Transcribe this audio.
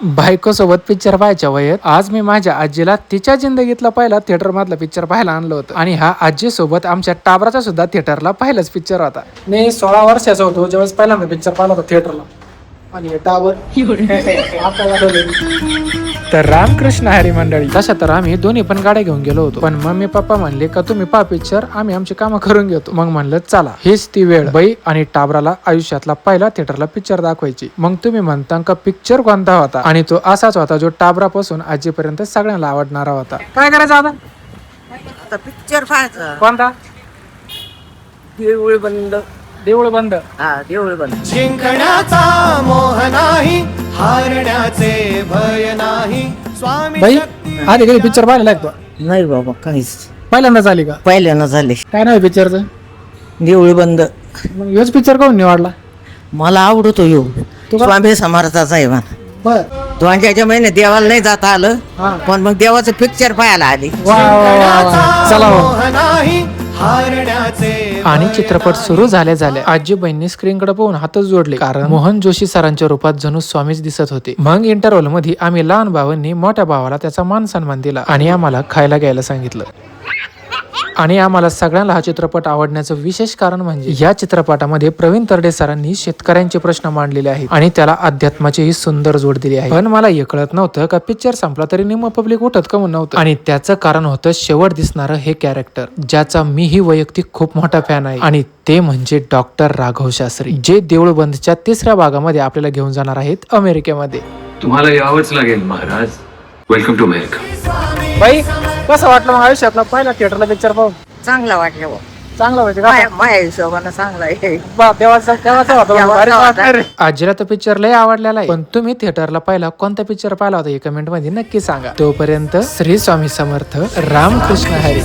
बायको सोबत पिक्चर पाहायच्या वयात आज मी माझ्या आजीला तिच्या जिंदगीतला पहिला थिएटर मधला पिक्चर पाहायला आणलं होतं. आणि हा आजी सोबत आमच्या टाबराचा सुद्धा थिएटरला पहिलाच पिक्चर होता. मी 16 वर्षाचा होतो ज्यावेळेस पहिल्यांदा पिक्चर पाहिला होता थिएटरला. आणि टावर तर रामकृष्ण हरी मंडळी. तशा तर आम्ही दोन्ही पण गाड्या घेऊन गेलो होतो, पण मम्मी पप्पा म्हणले का तुम्ही पहा पिक्चर, आम्ही आमची कामं करून घेतो. मग म्हणलं चला, हेच ती वेळ बाई आणि टाबराला आयुष्यातला पहिला थिएटरला पिक्चर दाखवायची. मग तुम्ही म्हणता का पिक्चर कोणता होता? आणि तो असाच होता जो टाबरापासून आजीपर्यंत सगळ्यांना आवडणारा होता. काय करायचं आता पिक्चर पाहायचा. कोणता? देऊळ बंद. देऊळ बंद. हा, देऊळ बंद. जिंकण्याचा मोह नाही, हारण्याचे भय नाही. स्वामी बाई आधी कधी पिक्चर पाहिला का? नाही बाबा, काहीच. पहिल्यांदा झाली का? पहिल्यानं झाले. काय नाव पिक्चरचं? देऊळ बंद. मग हेच पिक्चर काऊन निवडला? मला आवडतो येऊ. तू का? स्वामी समर्थाचा आहे म्हणा. बर. दोनच्या महिने देवाला नाही जाता आलं, हा. पण मग देवाचं पिक्चर पाहायला आली. वा वा वा वा. चला हो. मोह नाही, हारण्याचे आणि चित्रपट सुरू झाल्या झाल्या आजी बहिणी स्क्रीन कडे पाहून हातच जोडले, कारण मोहन जोशी सरांच्या रूपात जणू स्वामीच दिसत होते. मग इंटरव्हल मध्ये आम्ही लहान भावांनी मोठ्या भावाला त्याचा मान सन्मान दिला आणि आम्हाला खायला घ्यायला सांगितलं. आणि आम्हाला सगळ्यांना हा चित्रपट आवडण्याचं विशेष कारण म्हणजे या चित्रपटामध्ये प्रवीण तरडे सरांनी शेतकऱ्यांचे प्रश्न मांडलेले आहेत आणि त्याला अध्यात्माची ही सुंदर जोड दिली आहे. पण मला हे कळत नव्हतं का पिक्चर संपला तरी निम्म पब्लिक उठत का नव्हतं. आणि त्याचं कारण होतं शेवट दिसणारं हे कॅरेक्टर, ज्याचा मीही वैयक्तिक खूप मोठा फॅन आहे. आणि ते म्हणजे डॉक्टर राघव शास्त्री, जे देऊळ बंदच्या 3ऱ्या भागामध्ये आपल्याला घेऊन जाणार आहेत अमेरिकेमध्ये. तुम्हाला यावंच लागेल महाराज. Welcome to America. बाई कसं वाटलं मग आयुष्यातला पहिला थिएटरला पिक्चर पाहून? चांगला वाटलं बुवा. चांगला होते माझ्या हिशोबानं चांगला आहे. आजीला तर पिक्चर लय आवडलेला आहे, पण तुम्ही थिएटरला पहिला कोणता पिक्चर पाहिला होता हे कमेंट मध्ये नक्की सांगा. तोपर्यंत श्री स्वामी समर्थ. रामकृष्ण हरी.